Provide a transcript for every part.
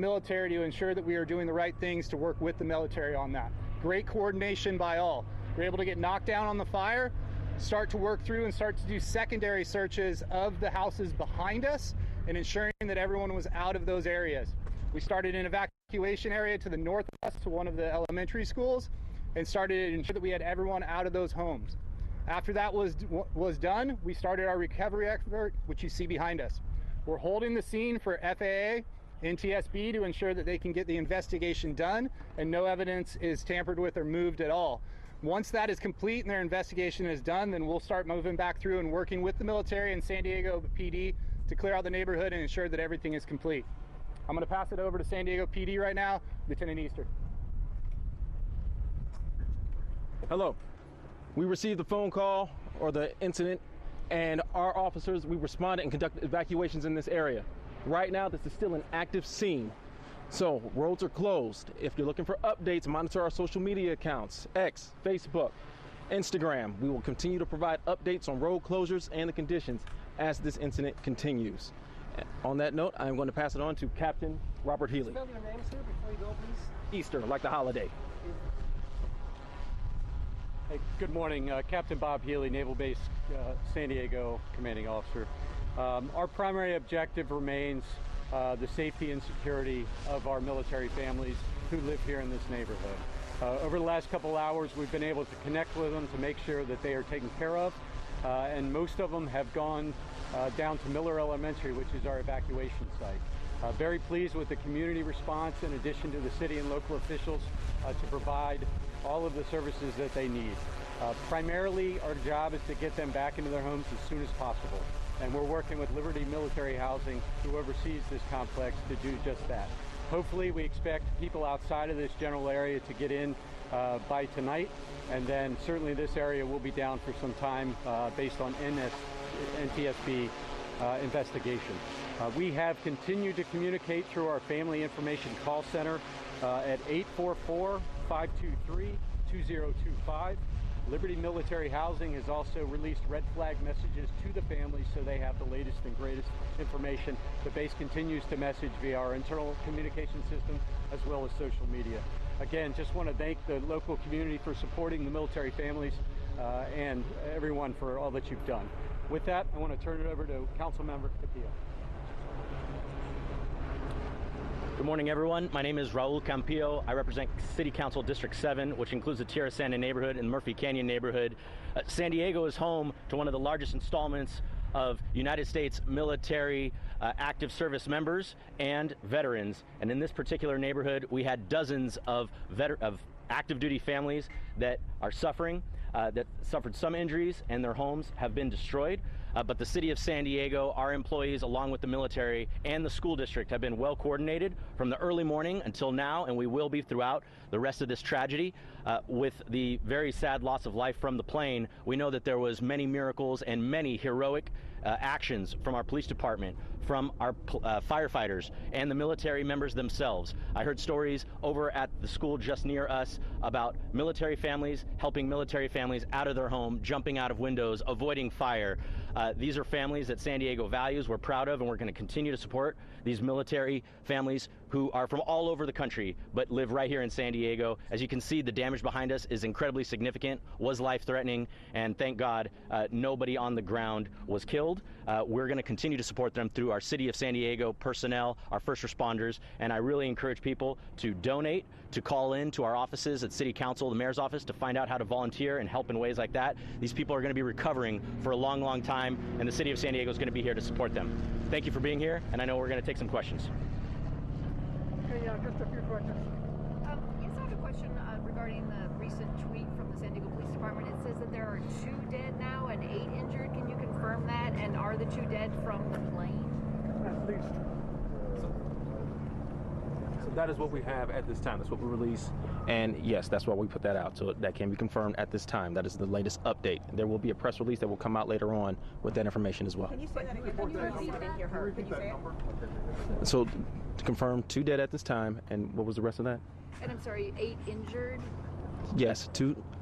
military to ensure that we are doing the right things to work with the military on that. Great coordination by all. We're able to get knocked down on the fire, start to work through and start to do secondary searches of the houses behind us and ensuring that everyone was out of those areas. We started an evacuation area to the northwest to one of the elementary schools and started to ensure that we had everyone out of those homes. After that was done, we started our recovery effort, which you see behind us. We're holding the scene for FAA and TSB to ensure that they can get the investigation done and no evidence is tampered with or moved at all. Once that is complete and their investigation is done, then we'll start moving back through and working with the military and San Diego PD to clear out the neighborhood and ensure that everything is complete. I'm going to pass it over to San Diego PD right now, Lieutenant Easter. Hello. We received the phone call or the incident, and our officers, we responded and conducted evacuations in this area. Right now, this is still an active scene. So roads are closed. If you're looking for updates, monitor our social media accounts, X, Facebook, Instagram. We will continue to provide updates on road closures and the conditions as this incident continues. On that note, I'm going to pass it on to Captain Robert Healy. Spell your name, sir, before you go, please. Easter, like the holiday. Hey, good morning. Captain Bob Healy, Naval Base San Diego Commanding Officer. Our primary objective remains the safety and security of our military families who live here in this neighborhood. Over the last couple hours, we've been able to connect with them to make sure that they are taken care of, and most of them have gone down to Miller Elementary, which is our evacuation site. Very pleased with the community response in addition to the city and local officials to provide all of the services that they need. Primarily, our job is to get them back into their homes as soon as possible. And we're working with Liberty Military Housing, who oversees this complex, to do just that. Hopefully, we expect people outside of this general area to get in by tonight. And then certainly this area will be down for some time based on NTSB investigation. We have continued to communicate through our Family Information Call Center at 844-523-2025. Liberty Military Housing has also released red flag messages to the families so they have the latest and greatest information. The base continues to message via our internal communication system as well as social media. Again, just want to thank the local community for supporting the military families and everyone for all that you've done. With that, I want to turn it over to Councilmember Capillo. Good morning, everyone. My name is Raul Campillo. I represent City Council District 7, which includes the Tierra Santa neighborhood and Murphy Canyon neighborhood. San Diego is home to one of the largest installments of United States military active service members and veterans. And in this particular neighborhood, we had dozens of active duty families that are suffering, that suffered some injuries, and their homes have been destroyed. But the city of San Diego, our employees, along with the military and the school district, have been well coordinated from the early morning until now, and we will be throughout the rest of this tragedy. With the very sad loss of life from the plane, we know that there was many miracles and many heroic actions from our police department, from our firefighters, and the military members themselves. I heard stories over at the school just near us about military families helping military families out of their home, jumping out of windows, avoiding fire. These are families that San Diego values, we're proud of, and we're going to continue to support these military families who are from all over the country but live right here in San Diego. As you can see, the damage behind us is incredibly significant, was life-threatening, and thank God nobody on the ground was killed. We're going to continue to support them through our City of San Diego personnel, our first responders, and I really encourage people to donate, to call in to our offices at City Council, the Mayor's office, to find out how to volunteer and help in ways like that. These people are going to be recovering for a long, long time, and the City of San Diego is going to be here to support them. Thank you for being here, and I know we're going to take some questions. Okay, just a few questions. Yes, I have a question regarding the recent tweet from the San Diego Police Department. It says that there are 2 dead now and 8 injured. Can you confirm that? And are the 2 dead from the plane? At least. So that is what we have at this time. That's what we release. And yes, that's why we put that out. So that can be confirmed at this time. That is the latest update. There will be a press release that will come out later on with that information as well. Can you say that again? Can you say it? So to confirm 2 dead at this time, and what was the rest of that? And I'm sorry, 8 injured? Yes,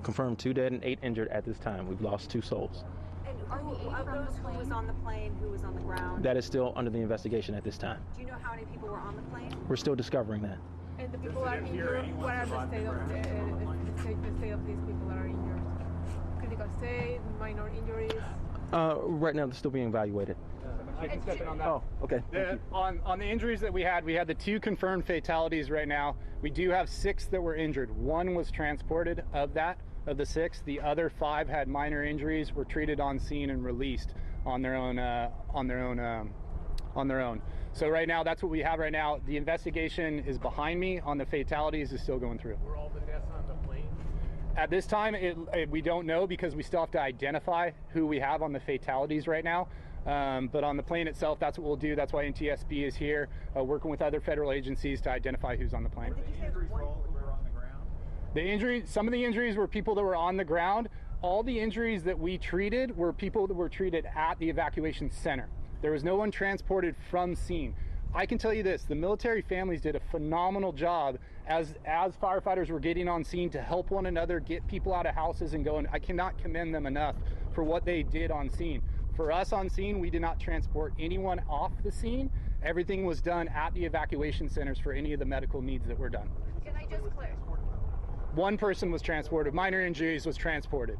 confirmed 2 dead and 8 injured at this time. We've lost 2 souls. And Are the eight of from the those, who was plane? on the plane, who was on the ground? That is still under the investigation at this time. Do you know how many people were on the plane? We're still discovering that. And the people are injured. What are the state of the state of these people that are injured? Critical state, minor injuries. Right now, they're still being evaluated. I can step in on that. Oh, okay. Thank you. On the injuries that we had the 2 confirmed fatalities right now. We do have 6 that were injured. 1 was transported of the 6. The other 5 had minor injuries, were treated on scene and released on their own. So right now, that's what we have right now. The investigation is behind me on the fatalities is still going through. Were all the deaths on the plane? At this time, we don't know because we still have to identify who we have on the fatalities right now. But on the plane itself, that's what we'll do. That's why NTSB is here, working with other federal agencies to identify who's on the plane. Were the injuries for all that were on the ground? Some of the injuries were people that were on the ground. All the injuries that we treated were people that were treated at the evacuation center. There was no one transported from scene. I can tell you this, the military families did a phenomenal job as firefighters were getting on scene to help one another, get people out of houses and go, and I cannot commend them enough for what they did on scene. For us on scene, we did not transport anyone off the scene. Everything was done at the evacuation centers for any of the medical needs that were done. Can I just clear? 1 person was transported, minor injuries was transported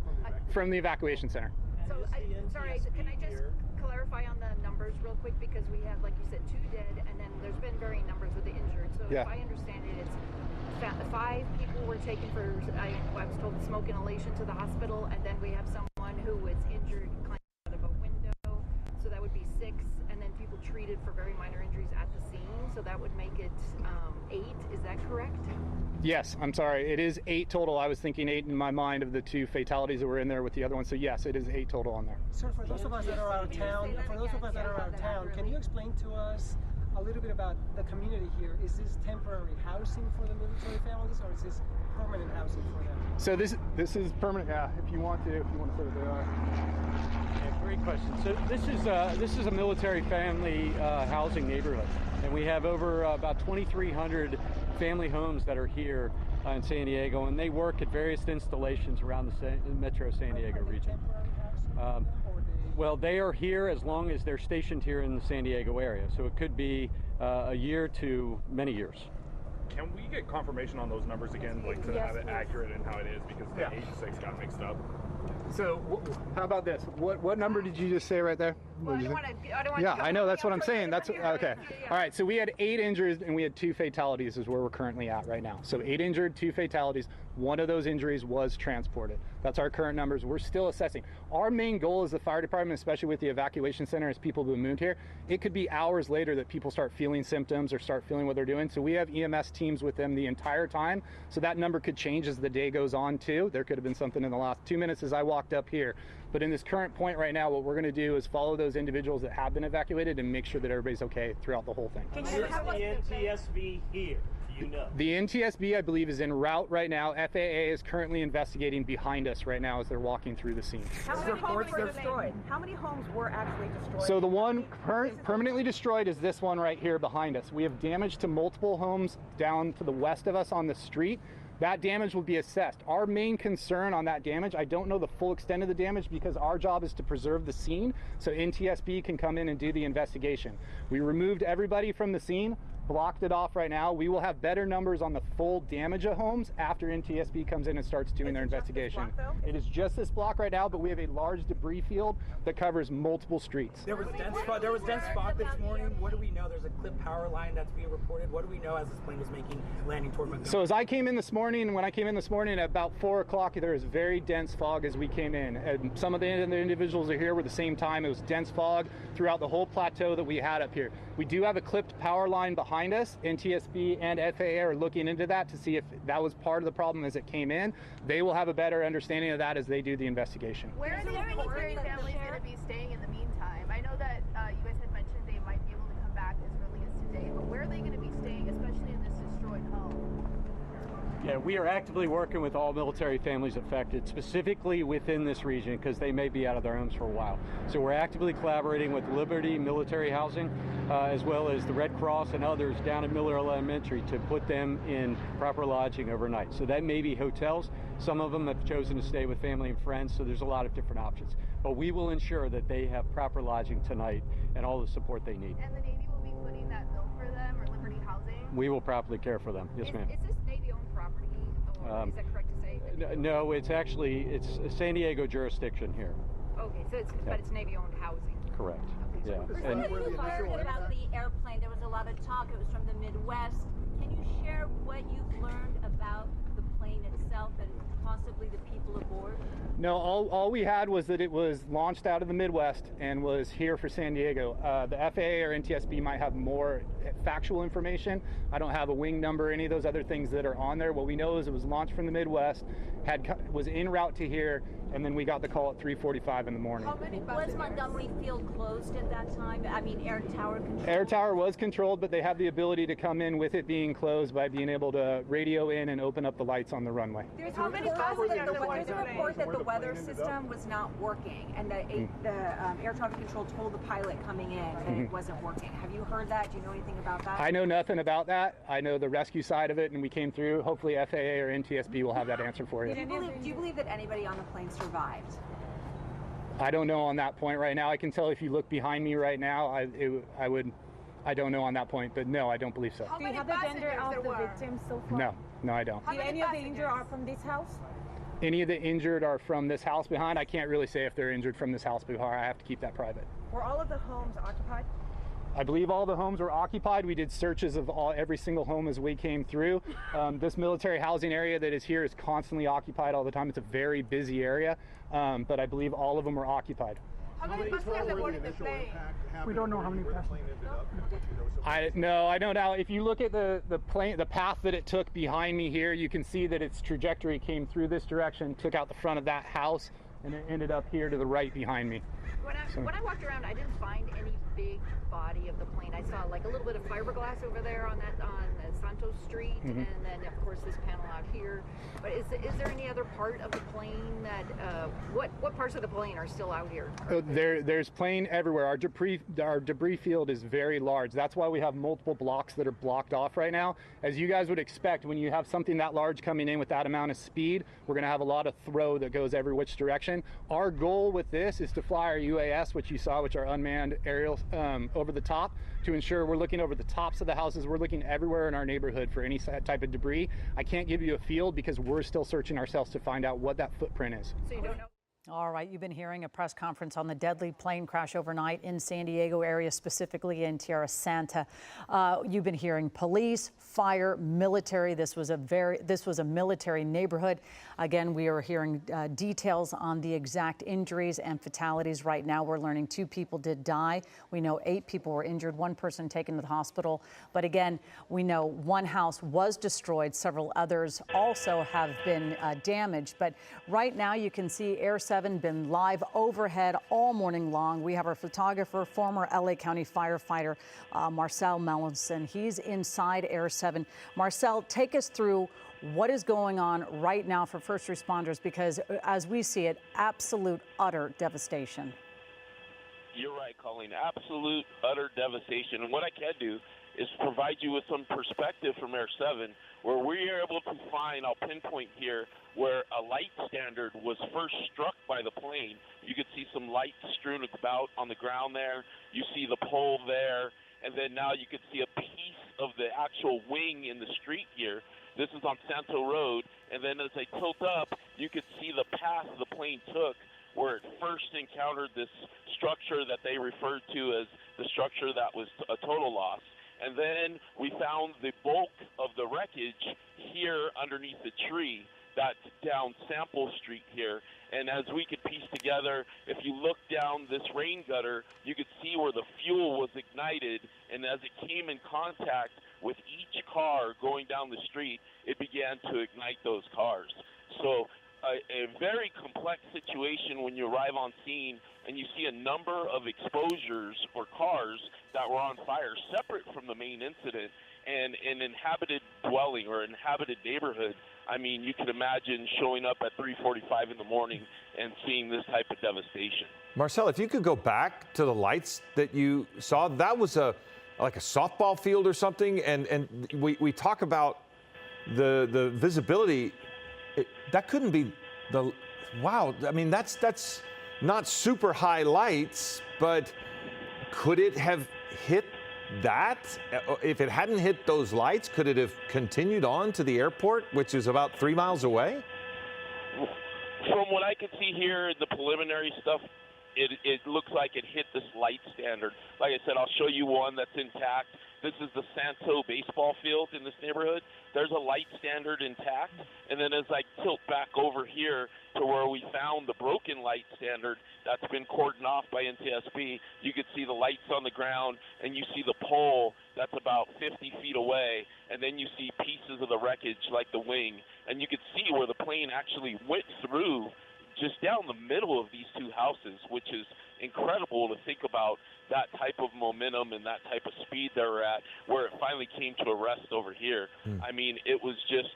from the evacuation center. So, sorry, can I just clarify on the numbers real quick? Because we have, like you said, 2 dead, and then there's been varying numbers with the injured. So Yeah. if I understand it, it's 5 people were taken for, I was told, smoke inhalation to the hospital, and then we have someone who was injured climbing out of a window. So that would be 6, and then people treated for very minor injuries at the scene. So that would make it 8. Is that correct? Yes, I'm sorry. It is 8 total. I was thinking 8 in my mind of the 2 fatalities that were in there with the other one. So yes, it is 8 total on there. Sir, for those of us that are out of town, can you explain to us a little bit about the community here? Is this temporary housing for the military families, or is this permanent housing for them? So this is permanent. Yeah, if you want to sort of. Yeah, great question. So this is a military family housing neighborhood, and we have over about 2,300 family homes that are here in San Diego, and they work at various installations around the Metro San Diego region. Well, they are here as long as they're stationed here in the San Diego area, so it could be a year to many years. Can we get confirmation on those numbers again, like to have it accurate and how it is, because the 86 got mixed up? So how about this? What number did you just say right there? Well, I don't want to. Yeah, I know. That's what I'm saying. That's okay. All right. So we had 8 injured and we had 2 fatalities is where we're currently at right now. So 8 injured, 2 fatalities. One of those injuries was transported. That's our current numbers. We're still assessing. Our main goal as the fire department, especially with the evacuation center, as people who moved here, it could be hours later that people start feeling symptoms or start feeling what they're doing. So we have EMS teams with them the entire time. So that number could change as the day goes on too. There could have been something in the last 2 minutes as I walked up here. But in this current point right now, what we're going to do is follow those individuals that have been evacuated and make sure that everybody's okay throughout the whole thing. Where's the NTSB here? Do you know? The NTSB, I believe, is en route right now. FAA is currently investigating behind us right now as they're walking through the scene. How many homes were destroyed? How many homes were actually destroyed? So the one permanently destroyed is this one right here behind us. We have damage to multiple homes down to the west of us on the street. That damage will be assessed. Our main concern on that damage, I don't know the full extent of the damage because our job is to preserve the scene so NTSB can come in and do the investigation. We removed everybody from the scene, blocked it off right now. We will have better numbers on the full damage of homes after NTSB comes in and starts doing their investigation. It is just this block right now, but we have a large debris field that covers multiple streets. There was dense fog this morning. What do we know? There's a clipped power line that's being reported. What do we know as this plane was landing toward Montgomery? So as I came in this morning, when I came in this morning at about 4 o'clock, there was very dense fog as we came in. And some of the individuals are here were the same time. It was dense fog throughout the whole plateau that we had up here. We do have a clipped power line behind us. NTSB and FAA are looking into that to see if that was part of the problem as it came in. They will have a better understanding of that as they do the investigation. Where are the military families going to be staying in the meantime? I know that you guys had mentioned they might be able to come back as early as today, but where are they going to be staying, especially in this destroyed home? Yeah, we are actively working with all military families affected, specifically within this region, because they may be out of their homes for a while. So we're actively collaborating with Liberty Military Housing, as well as the Red Cross and others down at Miller Elementary to put them in proper lodging overnight. So that may be hotels. Some of them have chosen to stay with family and friends, so there's a lot of different options. But we will ensure that they have proper lodging tonight and all the support they need. And the Navy will be footing that bill for them, or Liberty Housing? We will properly care for them. Yes, ma'am. Is this Navy-owned property, or is that correct to say? No, it's actually, it's San Diego jurisdiction here. Okay, so it's, but it's Navy-owned housing. Correct. Okay, Yeah. so And You learned about the airplane. There was a lot of talk. It was from the Midwest. Can you share what you've learned about the plane itself and possibly the people aboard? No, all we had was that it was launched out of the Midwest and was here for San Diego. The FAA or NTSB might have more factual information. I don't have a wing number, any of those other things that are on there. What we know is it was launched from the Midwest, was en route to here, and then we got the call at 3:45 in the morning. Was Montgomery Field closed at that time? I mean, Air Tower controlled? Air Tower was controlled, but they have the ability to come in with it being closed by being able to radio in and open up the lights on the runway. There's a report that the weather system was not working, and the air traffic control told the pilot coming in that it wasn't working. Have you heard that? Do you know anything about that? I know nothing about that. I know the rescue side of it, and we came through. Hopefully FAA or NTSB will have that answer for you. Do you believe that anybody on the plane survived? I don't know on that point right now. I can tell if you look behind me right now, I don't know on that point, but no, I don't believe so. Do you have the gender of the victims so far? No, I don't. Do any of the injured are from this house? Any of the injured are from this house behind. I can't really say if they're injured from this house behind. I have to keep that private. Were all of the homes occupied? I believe all the homes were occupied. We did searches of every single home as we came through. This military housing area that is here is constantly occupied all the time. It's a very busy area, but I believe all of them were occupied. How many passengers aboard the plane? We don't know how many passengers. I don't know. If you look at the plane, the path that it took behind me here, you can see that its trajectory came through this direction, took out the front of that house, and it ended up here to the right behind me. When I walked around, I didn't find any big body of the plane. I saw like a little bit of fiberglass over there on Santos Street, and then of course this panel out here. But is there any other part of the plane that what parts of the plane are still out here? There's plane everywhere. Our debris field is very large. That's why we have multiple blocks that are blocked off right now. As you guys would expect, when you have something that large coming in with that amount of speed, we're going to have a lot of throw that goes every which direction. Our goal with this is to fly our UAS, which you saw, which are unmanned aerials, over the top, to ensure we're looking over the tops of the houses. We're looking everywhere in our neighborhood for any type of debris. I can't give you a field because we're still searching ourselves to find out what that footprint is. So you don't know? All right, you've been hearing a press conference on the deadly plane crash overnight in San Diego area, specifically in Tierra Santa. You've been hearing police, fire, military. This was a military neighborhood. Again, we are hearing details on the exact injuries and fatalities. Right now, we're learning 2 people did die. We know 8 people were injured, 1 person taken to the hospital. But again, we know 1 house was destroyed. Several others also have been damaged. But right now, you can see Air 7 been live overhead all morning long. We have our photographer, former LA County firefighter, Marcel Melanson. He's inside Air 7. Marcel, take us through what is going on right now for first responders, because as we see it, absolute, utter devastation. You're right, Colleen. Absolute, utter devastation. And what I can do is provide you with some perspective from Air 7, where we are able to find, I'll pinpoint here, where a light standard was first struck by the plane. You could see some light strewn about on the ground there. You see the pole there, and then now you could see a piece of the actual wing in the street here. This is on Santo Road, and then as I tilt up, you could see the path the plane took where it first encountered this structure that they referred to as the structure that was a total loss. And then we found the bulk of the wreckage here underneath the tree that's down Sample Street here. And as we could piece together, if you look down this rain gutter, you could see where the fuel was ignited. And as it came in contact with each car going down the street, it began to ignite those cars. So a very complex situation when you arrive on scene and you see a number of exposures or cars that were on fire separate from the main incident. and an inhabited dwelling or inhabited neighborhood, I mean, you can imagine showing up at 3:45 in the morning and seeing this type of devastation. Marcel, if you could go back to the lights that you saw, that was like a softball field or something, and we talk about the visibility. That couldn't be the, wow, I mean, that's not super high lights, but could it have hit that? If it hadn't hit those lights, could it have continued on to the airport, which is about 3 miles away? From what I could see here in the preliminary stuff, it looks like it hit this light standard. Like I said, I'll show you one that's intact. This is the Santo baseball field in this neighborhood. There's a light standard intact. And then as I tilt back over here to where we found the broken light standard that's been cordoned off by NTSB, you could see the lights on the ground, and you see the pole that's about 50 feet away, and then you see pieces of the wreckage like the wing. And you could see where the plane actually went through just down the middle of these two houses, which is incredible to think about that type of momentum and that type of speed they were at, where it finally came to a rest over here. I mean, it was just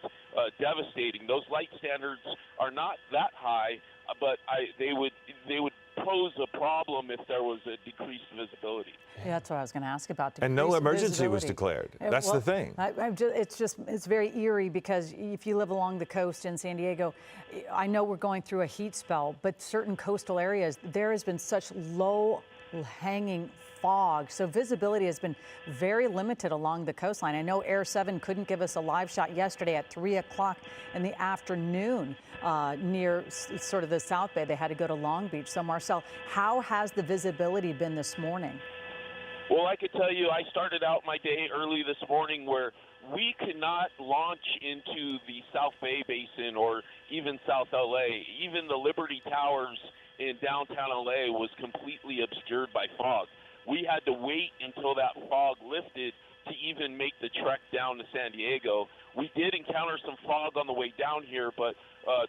devastating. Those light standards are not that high, but they would pose a problem if there was a decreased visibility. Yeah, that's what I was going to ask about. And no emergency visibility was declared. That's the thing. It's very eerie because if you live along the coast in San Diego, I know we're going through a heat spell, but certain coastal areas, there has been such low hanging fog. So visibility has been very limited along the coastline. I know Air 7 couldn't give us a live shot yesterday at 3 o'clock in the afternoon near sort of the South Bay. They had to go to Long Beach. So Marcel, how has the visibility been this morning? Well, I could tell you I started out my day early this morning where we could not launch into the South Bay Basin or even South LA. Even the Liberty Towers in downtown LA was completely obscured by fog. We had to wait until that fog lifted to even make the trek down to San Diego. We did encounter some fog on the way down here, but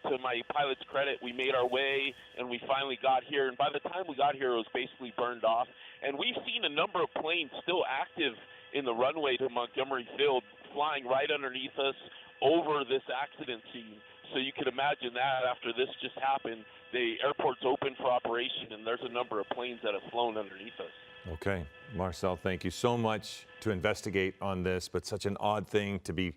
to my pilot's credit, we made our way and we finally got here. And by the time we got here, it was basically burned off. And we've seen a number of planes still active in the runway to Montgomery Field, flying right underneath us over this accident scene. So you can imagine that after this just happened, the airport's open for operation, and there's a number of planes that have flown underneath us. Okay, Marcel, thank you so much to investigate on this, but such an odd thing to be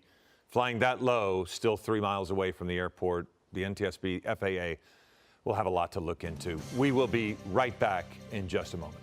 flying that low, still 3 miles away from the airport. The NTSB, FAA will have a lot to look into. We will be right back in just a moment.